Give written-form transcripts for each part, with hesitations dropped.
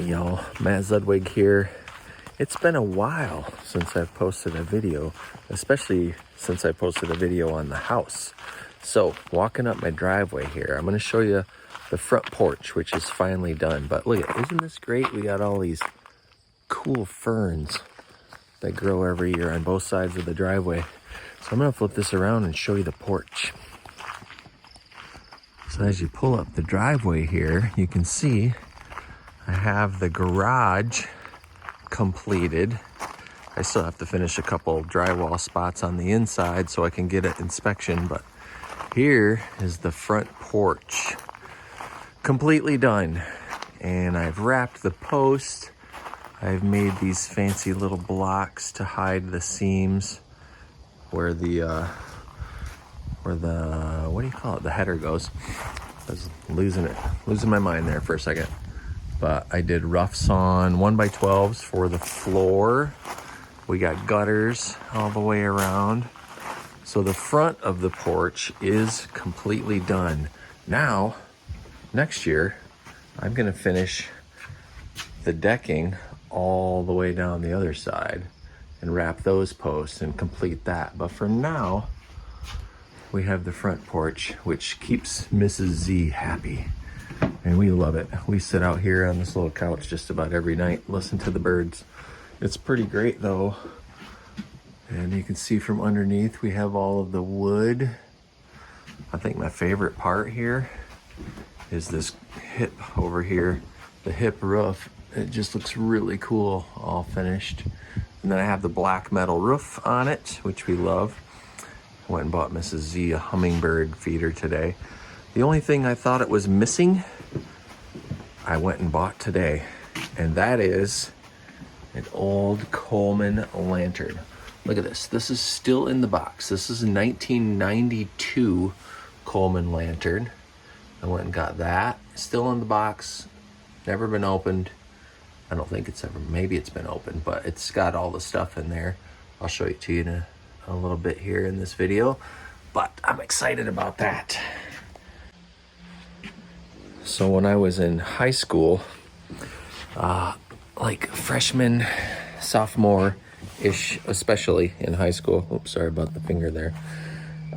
Hey y'all, Matt Zudweg here. It's been a while since I've posted a video, especially since I posted a video on the house. So, walking up my driveway here, I'm going to show you the front porch, which is finally done. But look at, isn't this great? We got all these cool ferns that grow every year on both sides of the driveway. So I'm going to flip this around and show you the porch. So as you pull up the driveway here, you can see I have the garage completed. I still have to finish a couple drywall spots on the inside so I can get an inspection, but here is the front porch completely done. And I've wrapped the post. I've made these fancy little blocks to hide the seams where the what do you call it? The header goes. I was losing my mind there for a second. But I did rough sawn 1x12s for the floor. We got gutters all the way around. So the front of the porch is completely done. Now, next year, I'm gonna finish the decking all the way down the other side and wrap those posts and complete that. But for now, we have the front porch, which keeps Mrs. Z happy. And we love it. We sit out here on this little couch just about every night, listen to the birds. It's pretty great though. And you can see from underneath, we have all of the wood. I think my favorite part here is this hip over here, the hip roof. It just looks really cool, all finished. And then I have the black metal roof on it, which we love. I went and bought Mrs. Z a hummingbird feeder today. The only thing I thought it was missing, I went and bought today, and that is an old Coleman lantern. Look at this. This is still in the box. This is a 1992 Coleman lantern. I went and got that. Still in the box. Never been opened. I don't think it's ever, maybe it's been opened, but it's got all the stuff in there. I'll show it to you in a little bit here in this video, but I'm excited about that. So when I was in high school, like freshman, sophomore-ish, especially in high school. Oops, sorry about the finger there.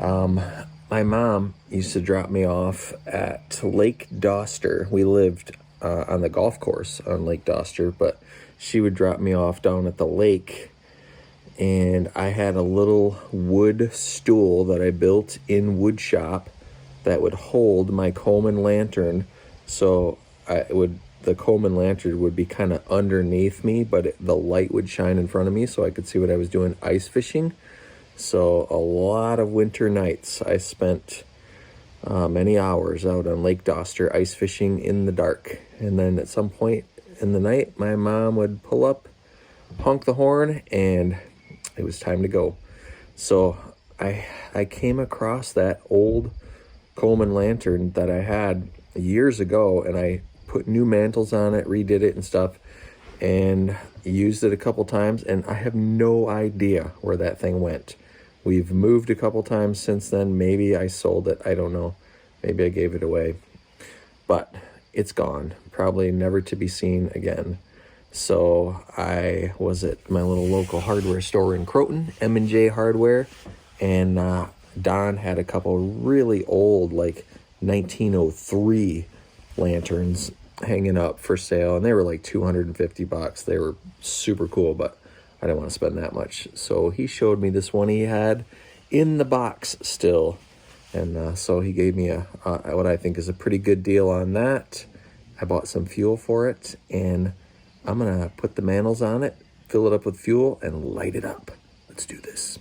My mom used to drop me off at Lake Doster. We lived on the golf course on Lake Doster, but she would drop me off down at the lake. And I had a little wood stool that I built in wood shop that would hold my Coleman lantern. So the Coleman lantern would be kind of underneath me, but the light would shine in front of me so I could see what I was doing ice fishing. So a lot of winter nights I spent many hours out on Lake Doster ice fishing in the dark. And then at some point in the night, my mom would pull up, honk the horn, and it was time to go. So I came across that old Coleman lantern that I had years ago, and I put new mantles on it, redid it and stuff, and used it a couple times, and I have no idea where that thing went. We've moved a couple times since then. Maybe I sold it, I don't know. Maybe I gave it away, but it's gone, probably never to be seen again. So I was at my little local hardware store in Croton, M&J Hardware, and Don had a couple really old, like 1903 lanterns hanging up for sale, and they were like $250. They were super cool, but I didn't want to spend that much. So he showed me this one he had in the box still, and so he gave me what I think is a pretty good deal on that. I bought some fuel for it, and I'm gonna put the mantles on it, fill it up with fuel, and light it up. Let's do this.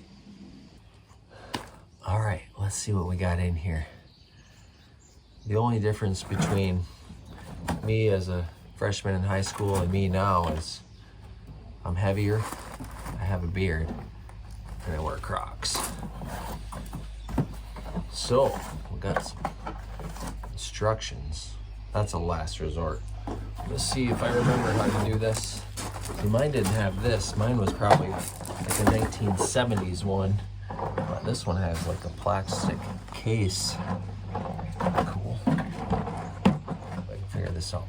All right, let's see what we got in here. The only difference between me as a freshman in high school and me now is I'm heavier, I have a beard, and I wear Crocs. So, we got some instructions. That's a last resort. Let's see if I remember how to do this. See, mine didn't have this. Mine was probably like a 1970s one. But this one has like a plastic case. Cool. If I can figure this out.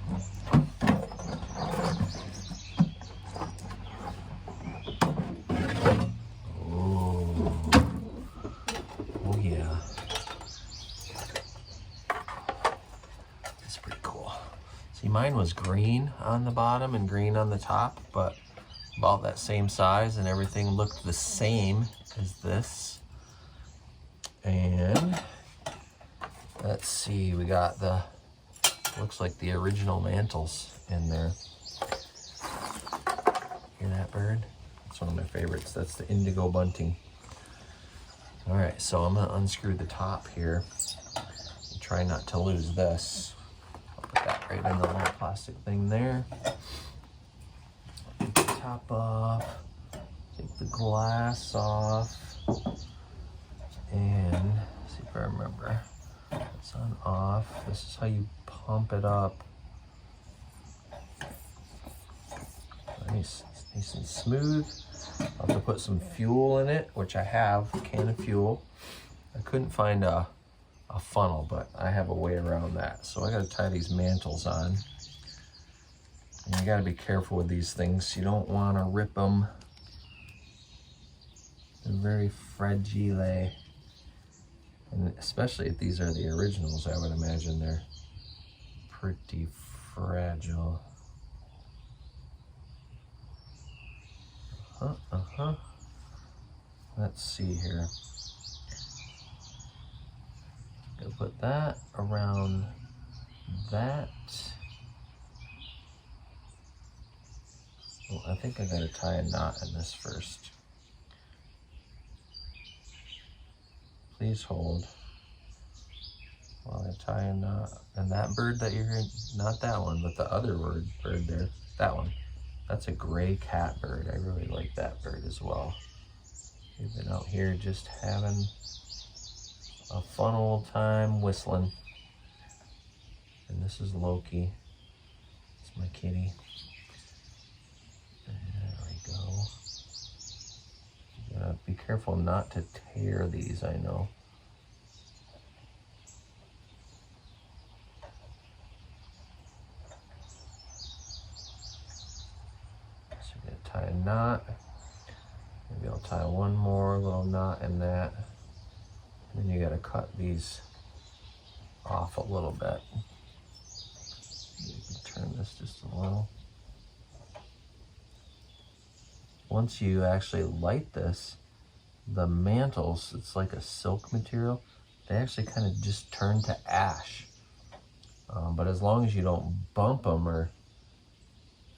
mine was green on the bottom and green on the top, but about that same size, and everything looked the same as this. And let's see, we got the, looks like the original mantles in there. Hear that bird? It's one of my favorites. That's the indigo bunting. All right, so I'm gonna unscrew the top here and try not to lose this. I'll put that right in the little plastic thing there. Take the top off, take the glass off, and see if I remember. It's on off. This is how you pump it up. Nice and smooth. I'll have to put some fuel in it, which I have, a can of fuel. I couldn't find a funnel, but I have a way around that. So I gotta tie these mantles on. And you gotta be careful with these things. You don't wanna rip them. They're very fragile. And especially if these are the originals, I would imagine they're pretty fragile. Let's see here. Gonna put that around that. Well, I think I gotta tie a knot in this first. Please hold while I tie a knot. And that bird that you're hearing, not that one, but the other bird there, that one. That's a gray catbird. I really like that bird as well. We've been out here just having a fun old time whistling. And this is Loki. It's my kitty. There we go. You gotta be careful not to tear these, I know. Tie a knot. Maybe I'll tie one more little knot in that. And then you gotta cut these off a little bit. You can turn this just a little. Once you actually light this, the mantles, it's like a silk material, they actually kind of just turn to ash. But as long as you don't bump them or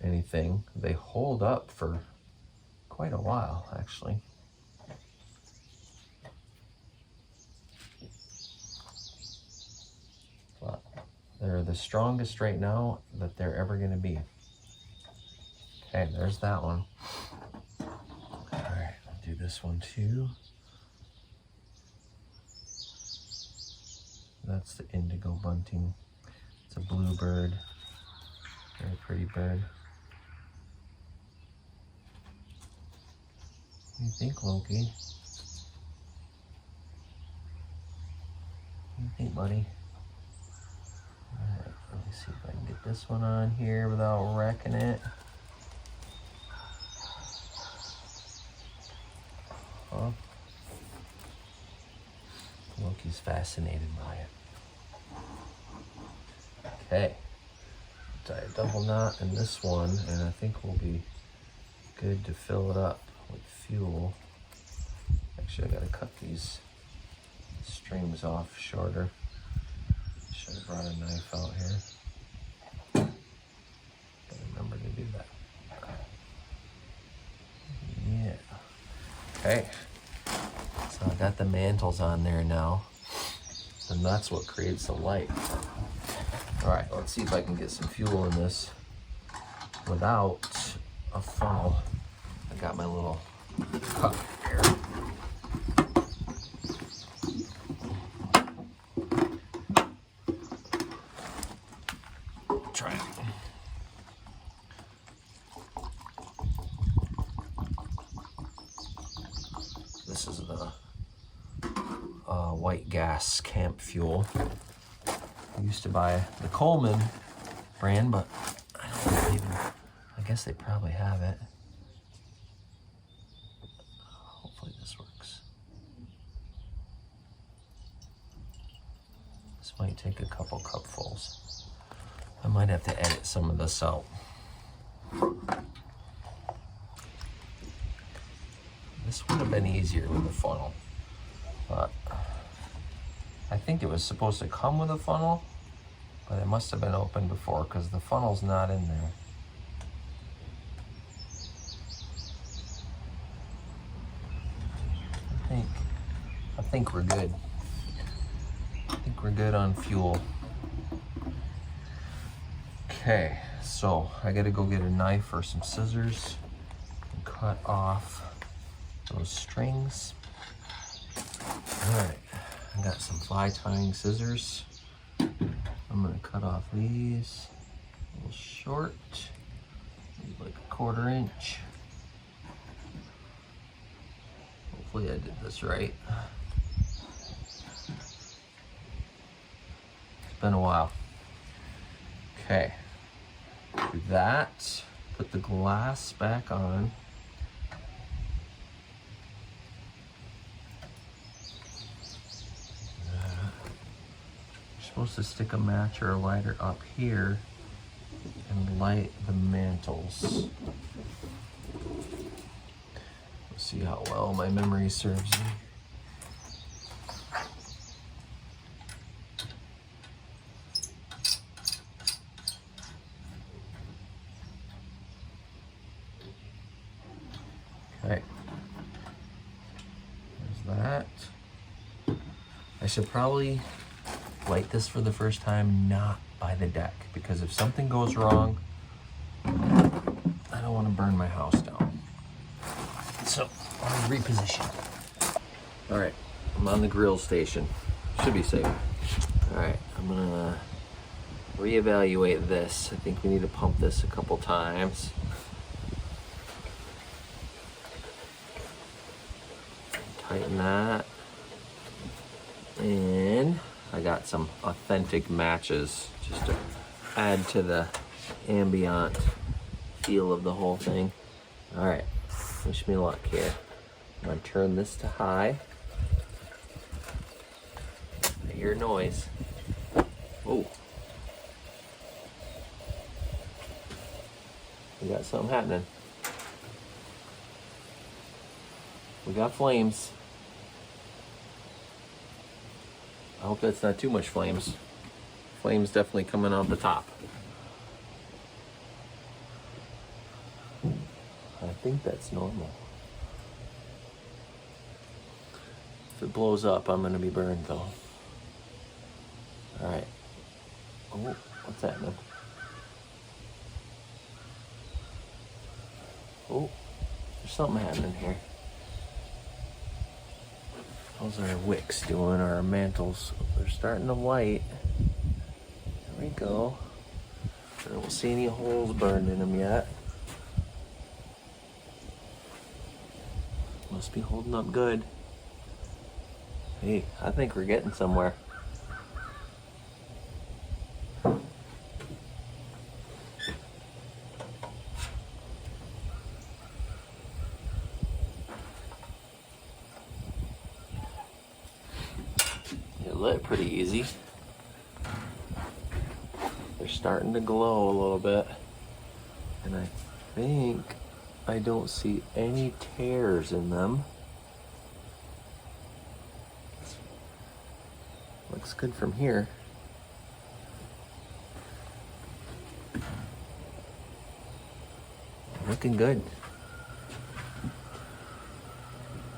anything, they hold up for quite a while, actually. But they're the strongest right now that they're ever going to be. Okay, there's that one. All right, I'll do this one too. That's the indigo bunting. It's a blue bird, very pretty bird. What do you think, Loki? What do you think, buddy? Alright, let me see if I can get this one on here without wrecking it. Huh? Loki's fascinated by it. Okay. Tie a double knot in this one, and I think we'll be good to fill it up with fuel. Actually, I gotta cut these strings off shorter. Should have brought a knife out here. Gotta remember to do that. Yeah. Okay. So I got the mantles on there now. And that's what creates the light. All right, let's see if I can get some fuel in this without a funnel. I got my little cup here. Try it. This is the white gas camp fuel. I used to buy the Coleman brand, but I don't even, I guess they probably have it. Hopefully this works. This might take a couple cupfuls. I might have to edit some of this out. This would have been easier with a funnel, but I think it was supposed to come with a funnel, but it must have been open before because the funnel's not in there. I think we're good. I think we're good on fuel. Okay, so I gotta go get a knife or some scissors and cut off those strings. All right, I got some fly tying scissors. I'm gonna cut off these a little short, maybe like a 1/4 inch. Hopefully I did this right. It's been a while. Okay, do that, put the glass back on. You're supposed to stick a match or a lighter up here and light the mantles. Let's see how well my memory serves me. Okay, there's that. I should probably light this for the first time not by the deck, because if something goes wrong, I don't want to burn my house down. So I'll reposition. All right, I'm on the grill station. Should be safe. All right, I'm gonna reevaluate this. I think we need to pump this a couple times. Tighten that. And I got some authentic matches just to add to the ambient feel of the whole thing. All right, wish me luck here. I'm gonna turn this to high. I hear noise. Oh. We got something happening. We got flames. I hope that's not too much flames. Flames definitely coming out the top. I think that's normal. If it blows up, I'm gonna be burned though. All right. Oh, what's happening? Oh, there's something happening here. How's our wicks doing, our mantles? They're starting to light. There we go. I don't see any holes burned in them yet. Must be holding up good. Hey, I think we're getting somewhere. It lit pretty easy. They're starting to glow a little bit. And I think I don't see any tears in them. Looks good from here. Looking good.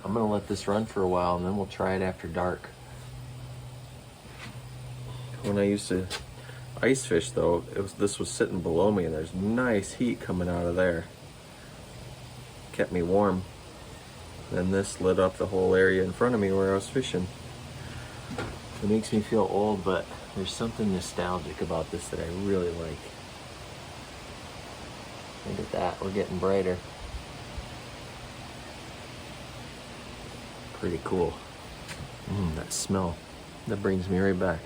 I'm gonna let this run for a while and then we'll try it after dark. When I used to ice fish though, this was sitting below me and there's nice heat coming out of there. Kept me warm. Then this lit up the whole area in front of me where I was fishing. It makes me feel old, but there's something nostalgic about this that I really like. Look at that, we're getting brighter. Pretty cool. That smell, that brings me right back.